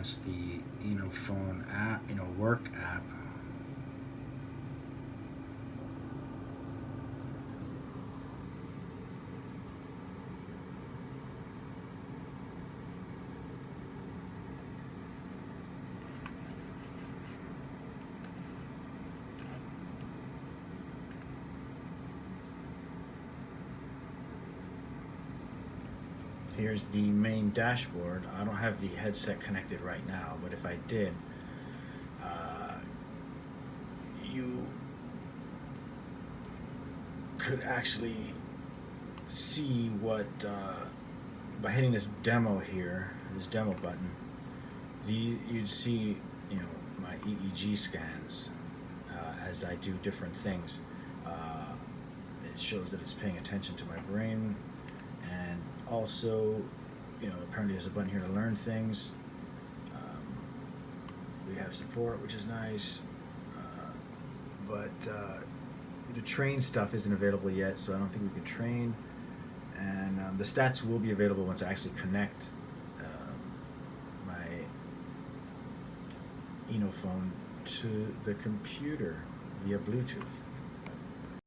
launch the Enophone app, work app. Here's the main dashboard. I don't have the headset connected right now, but if I did, you could actually see what, by hitting this demo here, this demo button, you'd see, my EEG scans as I do different things. It shows that it's paying attention to my brain, and also, apparently there's a button here to learn things. We have support, which is nice, but the train stuff isn't available yet, so I don't think we can train. And the stats will be available once I actually connect my Enophone to the computer via Bluetooth.